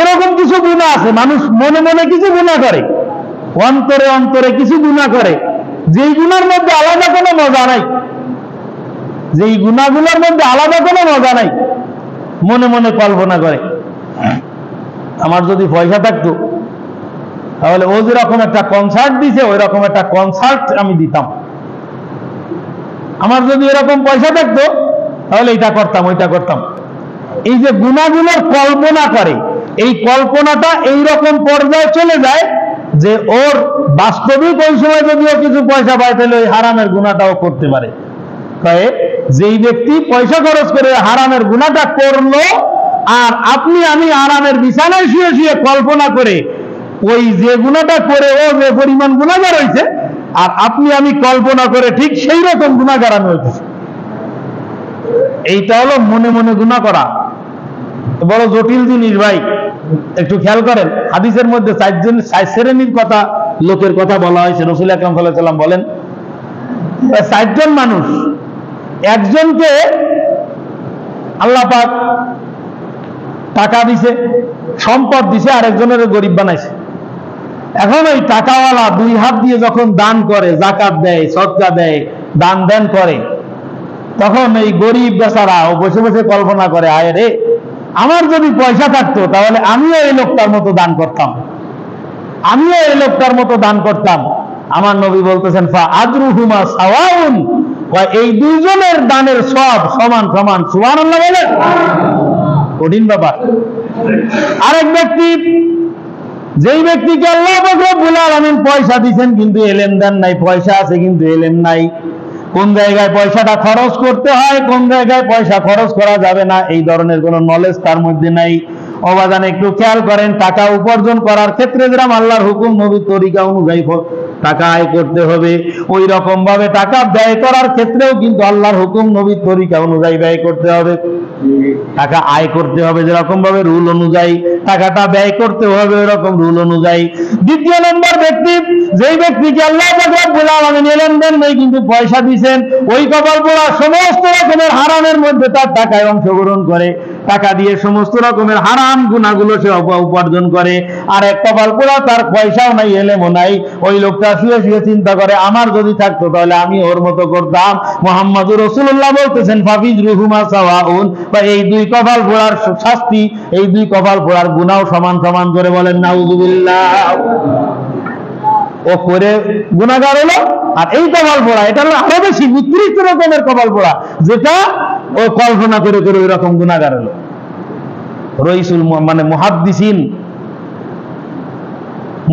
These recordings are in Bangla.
এরকম কিছু গুনাহ আছে, মানুষ মনে মনে কিছু গুনাহ করে, অন্তরে অন্তরে কিছু গুনাহ করে, যেই গুনার মধ্যে আলাদা কোনো মজা নাই, যেই গুনাহগুলোর মধ্যে আলাদা কোনো মজা নাই, মনে মনে কল্পনা করে আমার যদি পয়সা থাকতো তাহলে ও যেরকম একটা কনসার্ট দিছে ওই রকম একটা কনসার্ট আমি দিতাম, আমার যদি এরকম পয়সা থাকতো তাহলে এটা করতাম ওইটা করতাম। এই যে গুনাহগুলোর কল্পনা করে, এই কল্পনাটা এইরকম পর্যায়ে চলে যায় যে ওর বাস্তবিক ওই সময় যদিও কিছু পয়সা পায় তাহলে ওই হারামের গুনাহটাও করতে পারে। তাই যেই ব্যক্তি পয়সা খরচ করে হারামের গুনাহটা করলো, আর আপনি আমি হারামের বিছানায় শুয়ে শুয়ে কল্পনা করে ওই যে গুনাহটা করে ও যে পরিমাণ গুনাহগার হয়েছে, আর আপনি আমি কল্পনা করে ঠিক সেই রকম গুনাহগার আমি হইতেছি, এইটা হলো মনে মনে গুনাহ করা। বড় জটিল জিনিস ভাই, একটু খেয়াল করেন। হাদিসের মধ্যে 4 শ্রেণীর কথা, লোকের কথা বলা হয়েছে। রাসূল আকরাম সাল্লাল্লাহু আলাইহি ওয়াসাল্লাম বলেন 4 জন মানুষ, একজনকে আল্লাহ পাক টাকা দিছে, সম্পদ দিছে, আর একজনের গরিব বানাইছে। এখন ওই টাকাওয়ালা 2 হাত দিয়ে যখন দান করে, যাকাত দেয়, সদকা দেয়, দান দেন করে, তখন এই গরিব বেচারা ও বসে বসে কল্পনা করে, আয় রে আমার যদি পয়সা থাকতো তাহলে আমিও এই লোকটার মতো দান করতাম, আমিও এই লোকটার মতো দান করতাম। আমার নবী বলতেছেন ফা আজরুহুমা সাওয়াউন, এই দুইজনের দানের সব সমান সমান। সুবহানাল্লাহ বলেন। কঠিন ব্যাপার। আরেক ব্যক্তি, যেই ব্যক্তিকে আল্লাহ পাক রব্বুল আলামিন পয়সা দিবেন কিন্তু ইলম দেন নাই, পয়সা আছে কিন্তু ইলম নাই, কোন জায়গায় পয়সাটা খরচ করতে হয়, কোন জায়গায় পয়সা খরচ করা যাবে না, এই ধরনের কোনো নলেজ তার মধ্যে নাই। অবাদান একটু খেয়াল করেন, টাকা উপার্জন করার ক্ষেত্রে যেরকম আল্লাহর হুকুম নবীর তরিকা অনুযায়ী টাকা আয় করতে হবে, ওই রকম ভাবে টাকা ব্যয় করার ক্ষেত্রেও কিন্তু আল্লাহর হুকুম নবীর তরিকা অনুযায়ী ব্যয় করতে হবে। টাকা আয় করতে হবে যেরকম ভাবে রুল অনুযায়ী, টাকাটা ব্যয় করতে হবে এরকম রুল অনুযায়ী। দ্বিতীয় নম্বর ব্যক্তি, যেই ব্যক্তিকে আল্লাহ পাক রব্বুল আলামিন ইলম দেন নাই কিন্তু পয়সা দিবেন, ওই কপাল পোড়া সমস্ত রকমের হারামের মধ্যে তার টাকায় অংশগ্রহণ করে, টাকা দিয়ে সমস্ত রকমের হারাম গুনাহগুলো সে উপার্জন করে। আর এক কপাল পোড়া, তার পয়সাও নাই, এলেমও নাই, ওই লোকটা শুয়ে শুয়ে চিন্তা করে আমার যদি থাকতো তাহলে আমি ওর মতো করতাম। মুহাম্মদুর রাসূলুল্লাহ বলতেছেন ফাফিজরুহুমা সাওয়াউন, বা এই 2 কপাল পোড়ার শাস্তি, এই 2 কপাল পোড়ার গুনাহও সমান সমান। করে বলেন নাউযুবিল্লাহ। ও করে গুনাহগার হলো, আর এই কপাল পোড়া এটা হলো আরো বেশি নিকৃষ্ট রকমের কপাল পোড়া, যেটা ও কল্পনা করে করে ওই রকম গুনাহগার হলো। রইসুল মানে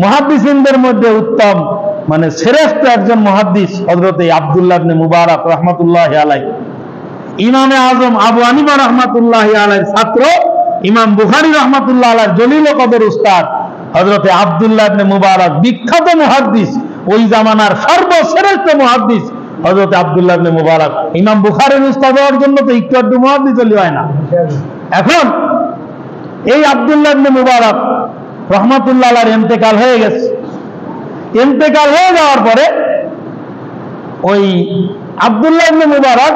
মুহাদ্দিসিনদের মধ্যে উত্তম মানে শ্রেষ্ঠ একজন মুহাদ্দিস হযরত আব্দুল্লাহ ইবনে মুবারক রাহমাতুল্লাহি আলাইহি, ইমামে আজম আবু হানিফা রাহমাতুল্লাহি আলাইহির ছাত্র ইমাম বুখারী রাহমাতুল্লাহি আলাইহির জলিল কদর উস্তাদ হযরত আব্দুল্লাহ ইবনে মুবারক, বিখ্যাত মুহাদ্দিস, ওই জামানার সর্বশ্রেষ্ঠ মুহাদ্দিস হযরত আব্দুল্লাহ ইবনে মুবারক। ইমাম বুখারীর উস্তাদ হওয়ার জন্য তো একটু আধটু মুহাদ্দিস হলে হয় না। এখন এই আব্দুল্লাহ ইবনে মুবারক রাহমাতুল্লাহি আলাইহির ইন্তেকাল হয়ে গেছে। ইন্তেকাল হয়ে যাওয়ার পরে ওই আব্দুল্লাহ ইবনে মুবারক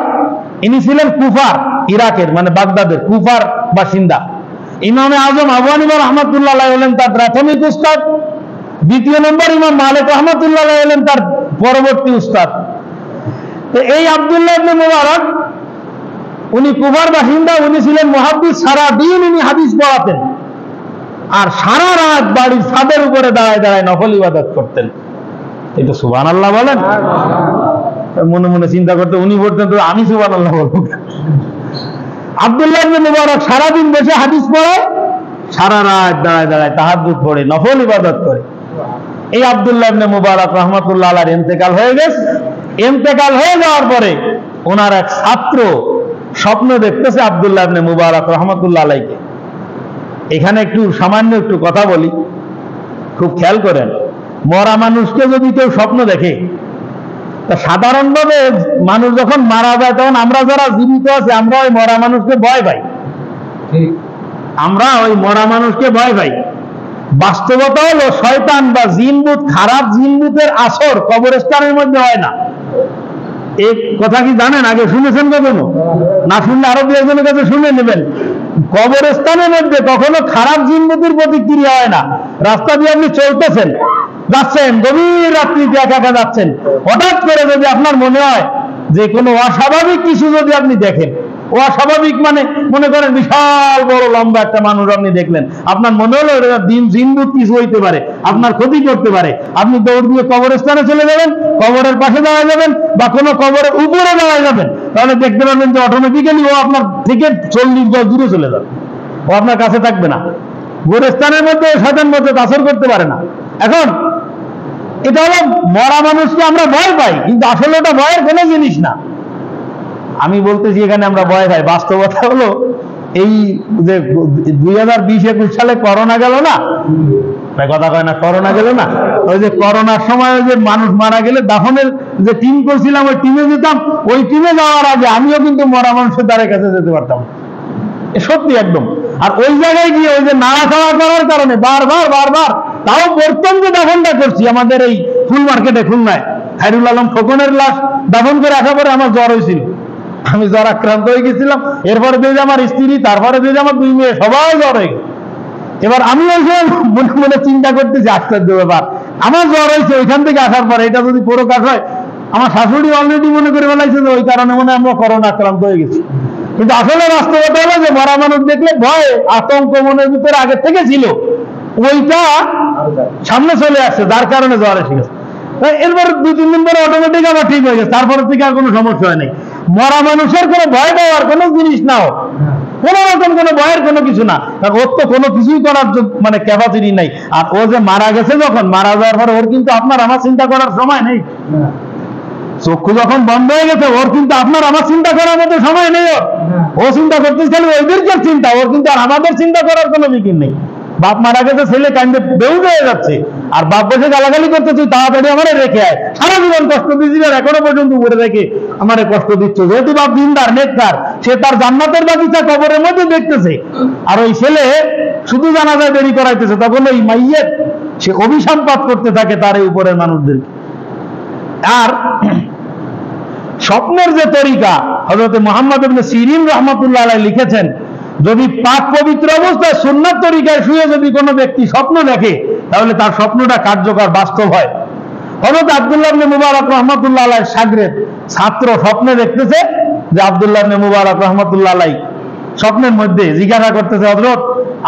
ইনি ছিলেন কুফার, ইরাকের মানে বাগদাদের কুফার বাসিন্দা। ইমামে আজম আবু হানিফা রাহমাতুল্লাহি আলাইহি হলেন তার প্রাথমিক উস্তাদ, দ্বিতীয় নম্বর ইমাম মালিক রাহমাতুল্লাহি আলাইহি হলেন তার পরবর্তী উস্তাদ। তো এই আব্দুল্লাহ ইবনে মুবারক উনি কুফার বাসিন্দা, উনি ছিলেন মুহাদ্দিস, সারা দিন উনি হাদিস পড়াতেন, আর সারা রাত বাড়ির ছাদের উপরে দাঁড়ায় দাঁড়ায় নফল ইবাদত করতেন। এটা সুবহানাল্লাহ বলেন। মনে মনে চিন্তা করতে উনি বলতেন তো আমি সুবহানাল্লাহ বলবো। আব্দুল্লাহ ইবনে মুবারক সারাদিন বসে হাদিস পড়ে, সারা রাত দাঁড়ায় দাঁড়ায় তাহাজ্জুদ পড়ে, নফল ইবাদত করে। এই আব্দুল্লাহ ইবনে মুবারক রাহমাতুল্লাহ আলাইহির ইন্তেকাল হয়ে গেছে। ইন্তেকাল হয়ে যাওয়ার পরে ওনার এক ছাত্র স্বপ্ন দেখতেছে আব্দুল্লাহ ইবনে মুবারক রাহমাতুল্লাহ আলাইহিকে। এখানে একটু সামান্য একটু কথা বলি, খুব খেয়াল করেন। মরা মানুষকে যদি কেউ স্বপ্ন দেখে, তা সাধারণভাবে মানুষ যখন মারা যায় তখন আমরা যারা জীবিত আছি আমরা ওই মরা মানুষকে ভয় পাই, আমরা ওই মরা মানুষকে ভয় পাই। বাস্তবতা হলো শয়তান বা জিনভূত, খারাপ জিনভূতের আসর কবরস্থানের মধ্যে হয় না। এই কথা কি জানেন? আগে শুনেছেন কখনো? না শুনলে আরো 2 একজনের কাছে শুনে নেবেন। কবরস্থানের মধ্যে কখনো খারাপ জিনবুতির প্রতিক্রিয়া হয় না। রাস্তা দিয়ে আপনি চলতেছেন, যাচ্ছেন, গভীর রাত্রিতে একা একা যাচ্ছেন, হঠাৎ করে যদি আপনার মনে হয় যে কোনো অস্বাভাবিক কিছু যদি আপনি দেখেন, অস্বাভাবিক মানে মনে করেন বিশাল বড় লম্বা একটা মানুষ আপনি দেখলেন, আপনার মনে হলো জিনবুত কিছু হইতে পারে, আপনার ক্ষতি করতে পারে, আপনি দৌড় দিয়ে কবরস্থানে চলে যাবেন, কবরের পাশে দাঁড়ায় যাবেন বা কোনো কবরের উপরে দাঁড়ায় যাবেন, তাহলে দেখতে পাবেন যে অটোমেটিক্যালি ও আপনার থেকে 40 গজ দূরে চলে যাবে, ও আপনার কাছে থাকবে না। গোরস্থানের মধ্যে শয়তান মধ্যে আসর করতে পারে না। এখন এটা হলো মরা মানুষকে আমরা ভয় পাই, কিন্তু আসলে ওটা ভয়ের কোনো জিনিস না। আমি বলতেছি এখানে আমরা ভয় পাই, বাস্তবতা হলো এই যে 2020-21 সালে করোনা গেল না, কথা কয় না, করোনা গেল না, ওই যে করোনার সময় যে মানুষ মারা গেলে দাফনের যে টিম করছিলাম, ওই টিমে যেতাম, ওই টিমে যাওয়ার আগে আমিও কিন্তু মরা মানুষের দ্বারের কাছে যেতে পারতাম, সত্যি একদম। আর ওই জায়গায় গিয়ে ওই যে নাড়াচাড়া করার কারণে বারবার বারবার, তাও প্রথম যে দাফনটা করছি আমাদের এই ফুল মার্কেটে খুলনায়, খায়রুল আলম খোকনের লাশ দাফন করে আসার পরে আমার জ্বর হয়েছিল, আমি জ্বর আক্রান্ত হয়ে গেছিলাম। এরপরে দিয়ে আমার স্ত্রী, তারপরে দিয়ে আমার 2 মেয়ে, সবাই জ্বর হয়ে গেছে। এবার আমি ওই সময় মনে মনে চিন্তা করতেছি, আশ্চর্য ব্যাপার, আমার জ্বর হয়েছে ওইখান থেকে আসার পরে, এটা যদি প্রকাশ হয়, আমার শাশুড়ি অলরেডি মনে করে বলাইছে যে ওই কারণে মনে আমরা করোনা আক্রান্ত হয়ে গেছি। কিন্তু আসলে বাস্তবতা হলো যে মরা মানুষ দেখলে ভয়, আতঙ্ক মনের ভিতরে আগে থেকে ছিল, ওইটা সামনে চলে আসছে, যার কারণে জ্বর এসে গেছে। এরপর 2-3 দিন পরে অটোমেটিক আবার ঠিক হয়ে গেছে, তারপর থেকে আর কোনো সমস্যা হয় নাই। মরা মানুষের কোনো ভয় পাওয়ার কোনো জিনিস নাও, কোন রকম কোনো ভয়ের কোনো কিছু না, কারণ ওর তো কোনো কিছুই করার মানে ক্যাপাসিটি নাই। আর ও যে মারা গেছে, যখন মারা যাওয়ার পরে ওর কিন্তু আপনার আমার চিন্তা করার সময় নেই। চক্ষু যখন বন্ধ হয়ে গেছে, ওর কিন্তু আপনার আমার চিন্তা করার মতো সময় নেই। ও চিন্তা করতেছে খালি ওইদেরকে চিন্তা, ওর কিন্তু আর আমাদের চিন্তা করার কোনো বিকিন নেই। বাপ মারা গেছে, ছেলে কান্দে বেউজ হয়ে যাচ্ছে, আর বাপ বসে গালাগালি করতে, তুই তাড়াতাড়ি আমারে রেখে আয়, সারা জীবন কষ্ট দিয়েছিল, এখনো পর্যন্ত উপরে রেখে আমারে কষ্ট দিচ্ছ। যেহেতু বাপ দিনদার নেককার, সে তার জান্নাতের বাগিচা কবরের মধ্যে দেখতেছে, আর ওই ছেলে শুধু জানাজায় দেরি করাইতেছে, তখন ওই মাইয়ের সে অভিসম্পাত করতে থাকে তার এই উপরের মানুষদের। আর স্বপ্নের যে তরিকা, হযরত মুহাম্মদ ইবনে সিরিন রাহমাতুল্লাহ আলাইহি লিখেছেন, যদি পাক পবিত্র অবস্থায় সুন্নাত তরিকায় শুয়ে যদি কোনো ব্যক্তি স্বপ্ন দেখে, তাহলে তার স্বপ্নটা কার্যকর, বাস্তব হয়। হযরত আব্দুল্লাহ ইবনে মুবারক রাহমাতুল্লাহ আলাইহির শাগরেদ ছাত্র স্বপ্নে দেখতেছে যে আব্দুল্লাহ ইবনে মুবারক রাহমাতুল্লাহ আলাইহি স্বপ্নের মধ্যে জিজ্ঞাসা করতেছে, হযরত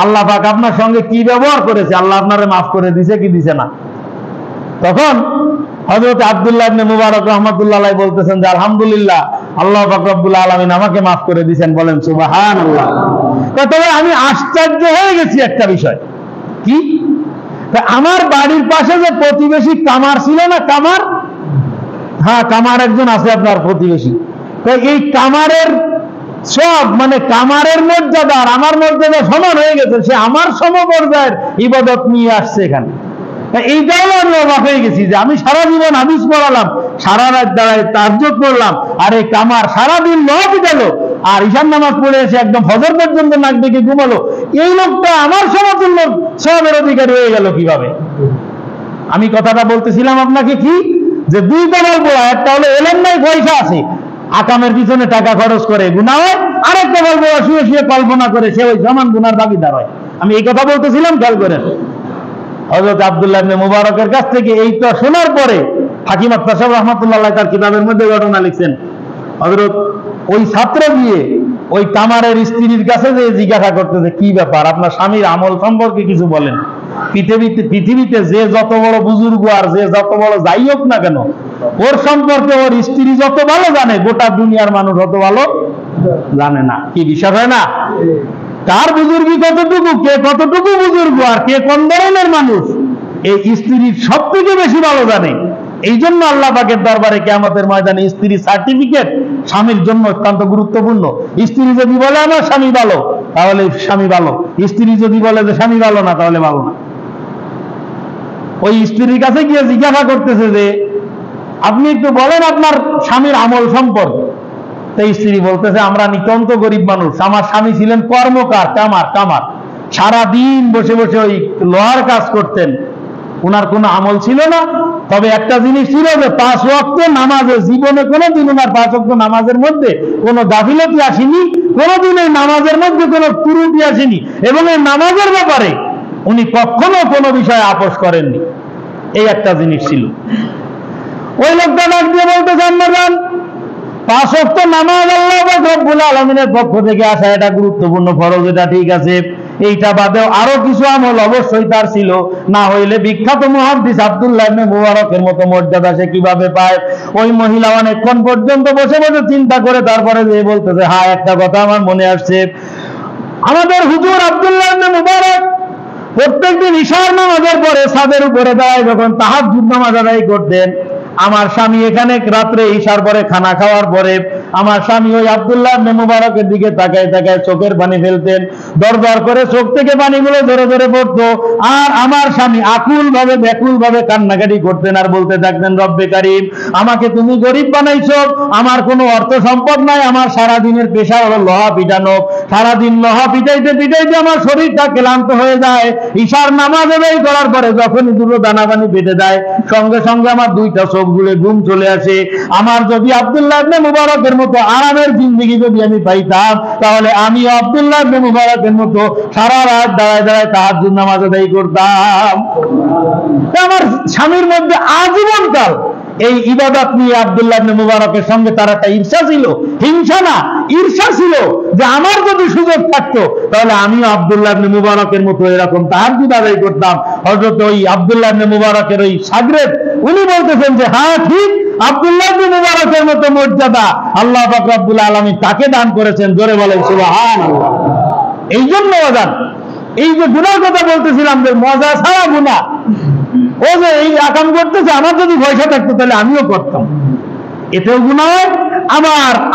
আল্লাহ পাক আপনার সঙ্গে কি ব্যবহার করেছে, আল্লাহ আপনারে মাফ করে দিছে কি দিছে না? তখন হযরত আব্দুল্লাহ ইবনে মুবারক রাহমাতুল্লাহ আলাইহি বলতেছেন যে আলহামদুলিল্লাহ, আল্লাহ পাক রব্বুল আলামিন আমাকে মাফ করে দিয়েছেন, বলেন সুবহানাল্লাহ। তবে আমি আশ্চর্য হয়ে গেছি একটা বিষয়, কি, আমার বাড়ির পাশে যে প্রতিবেশী কামার ছিল না, কামার, হ্যাঁ কামার একজন আছে আপনার প্রতিবেশী, তো এই কামারের সব মানে কামারের মর্যাদা আর আমার মর্যাদা সমান হয়ে গেছে, সে আমার সমপর্যায়ের ইবাদত নিয়ে আসছে এখানে। এইটাও আমি অবাক হয়ে গেছি যে আমি সারা জীবন হাদিস পড়ালাম, সারা রাত দাঁড়ায় তাহাজ্জুদ পড়লাম, আর এই কামার সারাদিন নওয়াজ গেল, আর ঈশান নামাজ পড়ে এসে একদম ফজর পর্যন্ত নাক ডেকে ঘুমালো, এই লোকটা আমার সমতুল্য সওয়াবের অধিকারী হয়ে গেল কিভাবে? আমি কথাটা বলতেছিলাম আপনাকে কি, যে 2 কামাল বলা, একটা হলো এলেন নাই, পয়সা আছে, আকামের পিছনে টাকা খরচ করে গুনাহ হয়, আরেকটা বলবো শুয়ে শুয়ে কল্পনা করে সে ওই সমান গুনার দাবিদার হয়। আমি এই কথা বলতেছিলাম, খেয়াল করেন। হযরত আব্দুল্লাহ ইবনে মুবারকের কাছ থেকে এইটা শোনার পরে হাকিম আখতার সাহেব রাহমাতুল্লাহ আলাইহি তার কিতাবের মধ্যে ঘটনা লিখছেন, হযরত ওই ছাত্র গিয়ে ওই কামারের স্ত্রীর কাছে যে জিজ্ঞাসা করতেছে, কি ব্যাপার, আপনার স্বামীর আমল সম্পর্কে কিছু বলেন। পৃথিবীতে যে যত বড় বুজুর্গ আর যে যত বড় যাই হোক না কেন, ওর সম্পর্কে ওর স্ত্রী যত ভালো জানে, গোটা দুনিয়ার মানুষ অত ভালো জানে না। কি বিশ্বাস হয় না? কার বুজুর্গি কতটুকু, কে কতটুকু বুজুর্গ আর কে কোন ধরনের মানুষ, এই স্ত্রীর সব থেকে বেশি ভালো জানে। এই জন্য আল্লাহ পাকের দরবারে কিয়ামতের ময়দানে স্ত্রীর সার্টিফিকেট স্বামীর জন্য অত্যন্ত গুরুত্বপূর্ণ। স্ত্রী যদি বলে আমার স্বামী ভালো, তাহলে স্বামী ভালো, স্ত্রী যদি বলে যে স্বামী ভালো না, তাহলে ভালো না। ওই স্ত্রীর কাছে গিয়ে জিজ্ঞাসা করতেছে যে আপনি একটু বলেন আপনার স্বামীর আমল সম্পর্কে। তাই স্ত্রী বলতেছে, আমরা নিতান্ত গরিব মানুষ, আমার স্বামী ছিলেন কর্মকার, কামার, সারাদিন বসে বসে ওই লোহার কাজ করতেন, ওনার কোনো আমল ছিল না। তবে একটা জিনিস ছিল যে 5 ওয়াক্ত নামাজে, জীবনে কোনোদিন ওনার 5 ওয়াক্ত নামাজের মধ্যে কোনো গাফিলতি আসেনি, কোনোদিন এই নামাজের মধ্যে কোনো ত্রুটি আসেনি, এবং এই নামাজের ব্যাপারে উনি কখনো কোনো বিষয়ে আপোষ করেননি। এই একটা জিনিস ছিল। ওই লোকটা ডাক দিয়ে বলতে চান, 5 ওয়াক্ত নামাজ আল্লাহ পাক রব্বুল আলামিনের পক্ষ থেকে আসা, এটা গুরুত্বপূর্ণ ফরজ, এটা ঠিক আছে। এইটা বাদেও আরো কিছু আমল অবশ্যই তার ছিল, না হইলে বিখ্যাত মুহাদ্দিস আব্দুল্লাহ ইবনে মুবারকের মতো মর্যাদা সে কিভাবে পায়? ওই মহিলা অনেকক্ষণ পর্যন্ত বসে বসে চিন্তা করে তারপরে যে বলতেছে, হ্যাঁ একটা কথা আমার মনে আসছে, আমাদের হুজুর আব্দুল্লাহ ইবনে মুবারক প্রত্যেকদিন ইশার নামাজের পরে ছাদের উপরে দাঁড়ায় যখন তাহাজ্জুদ নামাজ আদায় করতেন, আমার স্বামী এখানে রাত্রে ইশার পরে খানা খাওয়ার পরে আমার স্বামী ওই আব্দুল্লাহ ইবনে মুবারকের দিকে তাকায় তাকায় চোখের পানি ফেলতেন, দরদর করে চোখ থেকে পানিগুলো ধরে ধরে পড়তো, আর আমার স্বামী আকুল ভাবে ব্যাকুল ভাবে কান্নাকাটি করতেন আর বলতে থাকতেন, রব্বে কারীম, আমাকে তুমি গরিব বানাইছো, আমার কোনো অর্থ সম্পদ নাই, আমার সারা দিনের পেশা হলো লোহা পিটানো, সারাদিন লোহা পিটাইতে পিটাইতে আমার শরীরটা ক্লান্ত হয়ে যায়, ইশার নামাজ আদায় করার পরে যখনই দুটো দানা পানি পেটে দেয় সঙ্গে সঙ্গে আমার দুইটা চোখ গুলে ঘুম চলে আসে। আমার যদি আব্দুল্লাহ ইবনে মুবারকের মতো আরামের জিন্দেগি যদি আমি পাইতাম, তাহলে আমিও আব্দুল্লাহ ইবনে মুবারকের মতো সারা রাত দাঁড়ায় দাঁড়ায় তাহাজ্জুদ নামাজ আদায় করতাম। আমার স্বামীর মধ্যে আজীবনকাল এই ইবাদত নিয়ে আব্দুল্লাহ ইবনে মুবারকের সঙ্গে তার একটা ঈর্ষা ছিল, হিংসা না ঈর্ষা ছিল, যে আমার যদি সুযোগ থাকতো তাহলে আমিও আব্দুল্লাহ ইবনে মুবারকের মতো এরকম তাহাজ্জুদ আদায় করতাম। হযরত ওই আব্দুল্লাহ ইবনে মুবারকের ওই শাগরেদ উনি বলতেছেন যে হ্যাঁ ঠিক, আব্দুল্লাহ ইবনে মুবারকের মতো মর্যাদা আল্লাহ পাক রব্বুল আলামিন তাকে দান করেছেন। জোরে বলেন সুবহানাল্লাহ। এই জন্য বাজান, এই যে গুনার কথা বলতেছিলাম, যে মজা ছাড়া গুনাহ, ও যে এই আকাম করতেছে, আমার যদি পয়সা থাকতো তাহলে আমিও করতাম, এতেও গুনাহ।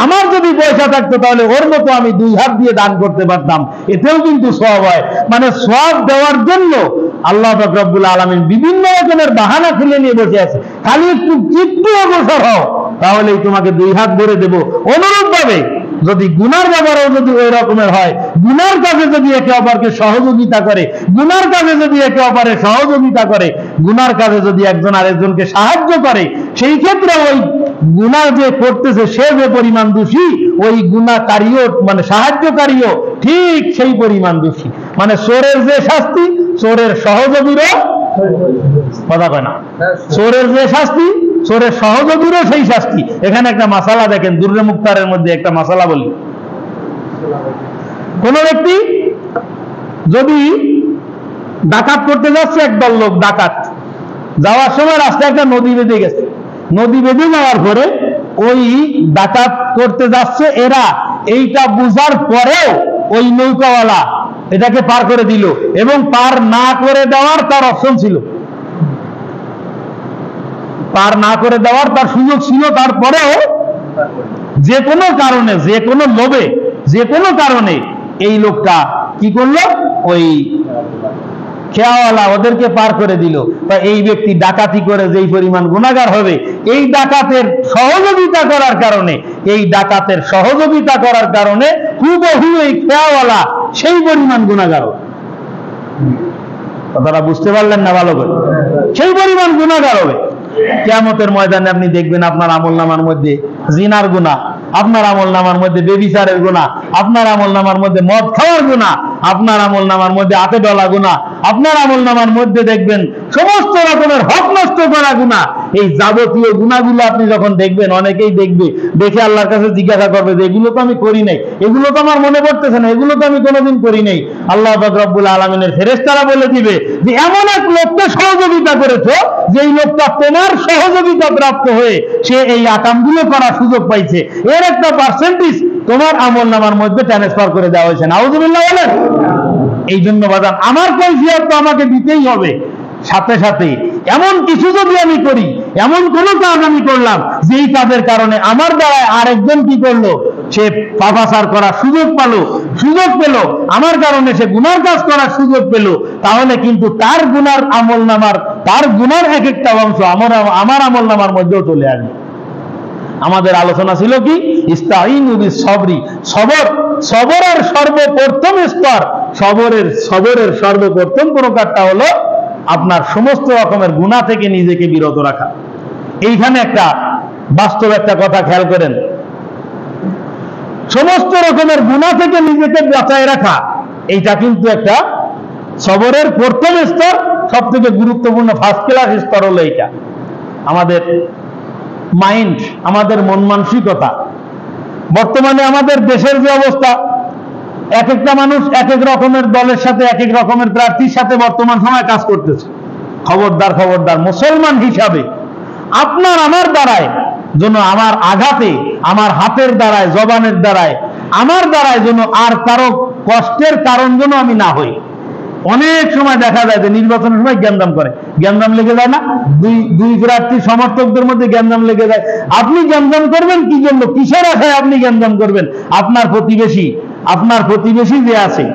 আমার যদি পয়সা থাকতো তাহলে ওর মতো আমি 2 হাত দিয়ে দান করতে পারতাম, এতেও কিন্তু সওয়াব হয়। মানে সওয়াব দেওয়ার জন্য আল্লাহ পাক রব্বুল আলামিন বিভিন্ন রকমের বাহানা খুলে নিয়ে বসে আছে, খালি একটু অগ্রসর হও তাহলেই তোমাকে 2 হাত ভরে দেব। অনুরূপ ভাবে যদি গুনার ব্যাপারেও যদি ওই রকমের হয়, গুনার কাজে যদি একে অপরকে সহযোগিতা করে, গুনার কাজে যদি একে অপরের সহযোগিতা করে, গুনার কাজে যদি একজন আরেকজনকে সাহায্য করে, সেই ক্ষেত্রে ওই গুনাহ যে করতেছে সে যে পরিমাণ দোষী, ওই গুনাহকারীও মানে সাহায্যকারীও ঠিক সেই পরিমাণ দোষী। মানে চোরের যে শাস্তি, চোরের সহযোগীরও কথা কয় না, চোরের যে শাস্তি চোরের সহযোগীরও সেই শাস্তি। এখানে একটা মাসালা দেখেন, দুররে মুখতারের মধ্যে একটা মাসালা বলি। কোন ব্যক্তি যদি ডাকাত করতে যাচ্ছে, একদল লোক ডাকাত যাওয়ার সময় রাস্তায় একটা নদী বেঁধে গেছে, নদী বেঁধে যাওয়ার পরে ওই ডাকাত করতে যাচ্ছে, এরা এইটা বুঝার পরেও ওই নৌকাওয়ালা এটাকে পার করে দিল, এবং পার না করে দেওয়ার তার অপশন ছিল, পার না করে দেওয়ার তার সুযোগ ছিল, তারপরেও যে কোনো কারণে, যে কোনো লোভে, যে কোনো কারণে এই লোকটা কি করলো, ওই খেয়াওয়ালা ওদেরকে পার করে দিল। তা এই ব্যক্তি ডাকাতি করে যেই পরিমাণ গুনাহগার হবে, এই ডাকাতের সহযোগিতা করার কারণে, এই ডাকাতের সহযোগিতা করার কারণে হুবহু এই খেয়াওয়ালা সেই পরিমাণ গুনাহগার হবে। কথাটা বুঝতে পারলেন না ভালো করে? সেই পরিমাণ গুনাহগার হবে। কিয়ামতের ময়দানে আপনি দেখবেন আপনার আমলনামার মধ্যে জিনার গুনাহ, আপনার আমলনামার মধ্যে বেবিচারের গুনাহ, আপনার আমলনামার মধ্যে মদ খাওয়ার গুনাহ, আপনার আমলনামার মধ্যে আতে ডলা গুনাহ, আপনার আমলনামার মধ্যে দেখবেন সমস্ত রকমের হক নষ্ট করা গুনাহ। এই যাবতীয় গুনাহগুলো আপনি যখন দেখবেন, অনেকেই দেখবে, দেখে আল্লাহর কাছে জিজ্ঞাসা করবে যে এগুলো তো আমি করি নাই, এগুলো তো আমার মনে পড়তেছে না, এগুলো তো আমি কোনোদিন করি নাই। আল্লাহ পাক রব্বুল আলামিনের ফেরেশতারা বলে দিবে যে এমন এক লোককে সহযোগিতা করেছো, যেই লোকটা তোমার সহযোগিতা প্রাপ্ত হয়ে সে এই আকামগুলো করার সুযোগ পাইছে, এর একটা পার্সেন্টেজ তোমার আমলনামার মধ্যে ট্রান্সফার করে দেওয়া হয়েছে। নাউযুবিল্লাহ বলেন। এই জন্য বাজান আমার কৈফিয়ত তো আমাকে দিতেই হবে, সাথে সাথে এমন কিছু যদি আমি করি, এমন কোন কাজ আমি করলাম যেই কাজের কারণে আমার দ্বারা আরেকজন কি করলো, সে পাপাচার করার সুযোগ পেল, আমার কারণে সে গুনার কাজ করার সুযোগ পেল, তাহলে কিন্তু তার গুনার আমলনামার, তার গুনার এক একটা অংশ আমার আমলনামার মধ্যেও চলে আসবে। আমাদের আলোচনা ছিল কি, ইস্তাঈনু বিস-সবরি, সবরের সর্বপ্রথম স্তর, সবরের সর্বপ্রথম প্রকারটা হলো আপনার সমস্ত রকমের গুনাহ থেকে নিজেকে বিরত রাখা। এইখানে একটা বাস্তব একটা কথা খেয়াল করেন, সমস্ত রকমের গুনাহ থেকে নিজেকে বাঁচায় রাখা, এইটা কিন্তু একটা সবরের প্রথম স্তর, সব থেকে গুরুত্বপূর্ণ ফার্স্ট ক্লাস স্তর হলো এইটা। আমাদের মাইন্ড, আমাদের মন মানসিকতা। বর্তমানে আমাদের দেশের যে অবস্থা, এক একটা মানুষ এক এক রকমের দলের সাথে, এক এক রকমের প্রার্থীর সাথে বর্তমান সময় কাজ করতেছে। খবরদার খবরদার, মুসলমান হিসাবে আপনার আমার দ্বারায় যেন, আমার আঘাতে, আমার হাতের দ্বারায়, জবানের দ্বারায়, আমার দ্বারায় যেন আর কারো কষ্টের কারণ যেন আমি না হই। অনেক সময় দেখা যায় যে নির্বাচনের সময় গ্যান্দাম করে, গ্যান্দাম লেগে যায় না, দুই প্রার্থী সমর্থকদের মধ্যে গ্যান্দাম লেগে যায়। আপনি গ্যান্দাম করবেন কি জন্য? কিসের আশায় আপনি গ্যান্দাম করবেন? আপনার প্রতিবেশী যে আছে,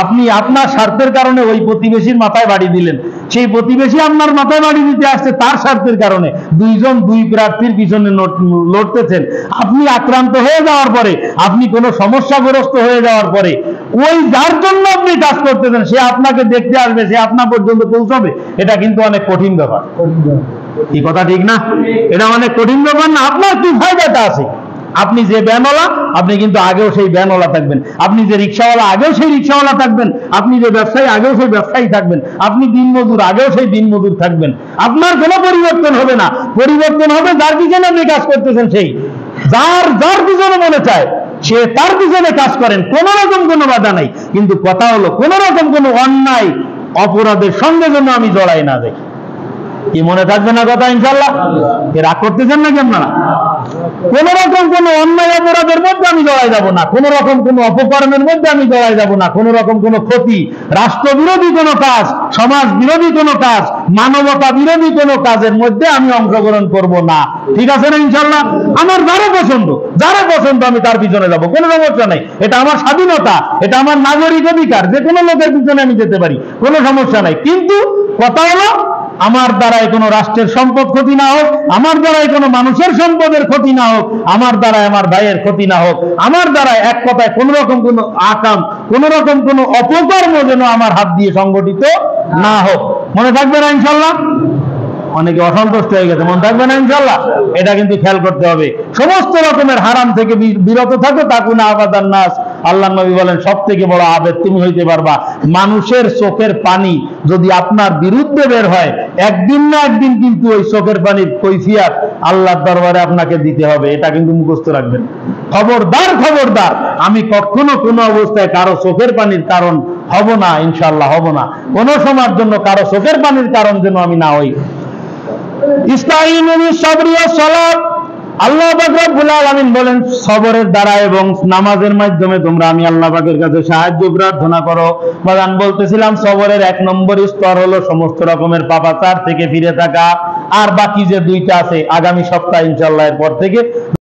আপনি আপনার স্বার্থের কারণে ওই প্রতিবেশীর মাথায় বাড়ি দিলেন, সেই প্রতিবেশী আপনার মাথায় বাড়ি দিতে আসছে তার স্বার্থের কারণে, দুইজন দুই প্রার্থীর পিছনে লড়তেছেন। আপনি আক্রান্ত হয়ে যাওয়ার পরে, আপনি কোনো সমস্যাগ্রস্ত হয়ে যাওয়ার পরে, ওই যার জন্য আপনি কাজ করতেছেন সে আপনাকে দেখতে আসবে, সে আপনার পর্যন্ত পৌঁছাবে, এটা কিন্তু অনেক কঠিন ব্যাপার। এই কথা ঠিক না? এটা অনেক কঠিন ব্যাপার না? আপনার কি ফায়দাটা আছে? আপনি যে ব্যানওয়ালা, আপনি কিন্তু আগেও সেই ব্যানওয়ালা থাকবেন। আপনি যে রিক্সাওয়ালা, আগেও সেই রিক্সাওয়ালা থাকবেন। আপনি যে ব্যবসায়ী, আগেও সেই ব্যবসায়ী থাকবেন। আপনি দিনমজুর, আগেও সেই দিনমজুর থাকবেন। আপনার কোনো পরিবর্তন হবে না। পরিবর্তন হবে যার পিছনে আপনি কাজ করতেছেন, সেই যার পিছনে মনে চায় সে তার পিছনে কাজ করেন, কোন রকম কোনো বাধা নাই। কিন্তু কথা হলো, কোন রকম কোনো অন্যায় অপরাধের সঙ্গে যেন আমি জড়াই না দেখি। কি মনে থাকবে না কথা? ইনশাল্লাহ। রাগ করতেছেন নাকি আপনারা? কোন রকম কোন অন্যায় অপরাধের মধ্যে আমি জড়াই যাব না, কোন রকম কোন অপকর্মের মধ্যে আমি জড়াই যাব না, কোন রকম কোন ক্ষতি, রাষ্ট্রবিরোধী কোন কাজ, সমাজ বিরোধী কোন কাজ, মানবতা বিরোধী কোন কাজের মধ্যে আমি অংশগ্রহণ করব না। ঠিক আছে না ইনশাল্লাহ? আমার যারা পছন্দ আমি তার পিছনে যাব, কোনো সমস্যা নাই। এটা আমার স্বাধীনতা, এটা আমার নাগরিক অধিকার, যে কোনো লোকের পিছনে আমি যেতে পারি, কোনো সমস্যা নাই। কিন্তু কথা হলো, আমার দ্বারাই কোনো রাষ্ট্রের সম্পদ ক্ষতি না হোক, আমার দ্বারাই কোনো মানুষের সম্পদের ক্ষতি না হোক, আমার দ্বারাই আমার ভাইয়ের ক্ষতি না হোক, আমার দ্বারাই এক কথায় কোন রকম কোনো আকাম, কোন রকম কোনো অপকর্ম যেন আমার হাত দিয়ে সংগঠিত না হোক। মনে থাকবে না ইনশাল্লাহ? অনেকে অসন্তুষ্ট হয়ে গেছে, মনে থাকবে না ইনশাল্লাহ? এটা কিন্তু খেয়াল করতে হবে। সমস্ত রকমের হারাম থেকে বিরত থাকো, তাকুনা আবাদান নাস। আল্লাহ নবী বলেন, সব থেকে বড় আবেদ তুমি হইতে পারবা মানুষের চোখের পানি যদি আপনার বিরুদ্ধে বের হয়, একদিন না একদিন কিন্তু ওই চোখের পানির কৈফিয়ত আল্লাহর দরবারে আপনাকে দিতে হবে। এটা কিন্তু মুখস্থ রাখবেন। খবরদার খবরদার, আমি কখনো কোনো অবস্থায় কারো চোখের পানির কারণ হব না, ইনশাআল্লাহ হব না। কোনো সময়ের জন্য কারো চোখের পানির কারণ যেন আমি না হই। ইস্তাঈনু বিস-সাবরি ওয়াস-সালাত। আল্লাহ পাক রব্বুল আলামিন বলেন, সবরের দ্বারা এবং নামাজের মাধ্যমে তোমরা আমি আল্লাহ পাকের কাছে সাহায্য প্রার্থনা করো। বাগান বলতেছিলাম, সবরের এক নম্বর স্তর হলো সমস্ত রকমের পাপাচার থেকে ফিরে থাকা। আর বাকি যে দুইটা আছে, আগামী সপ্তাহে ইনশাআল্লাহ এর পর থেকে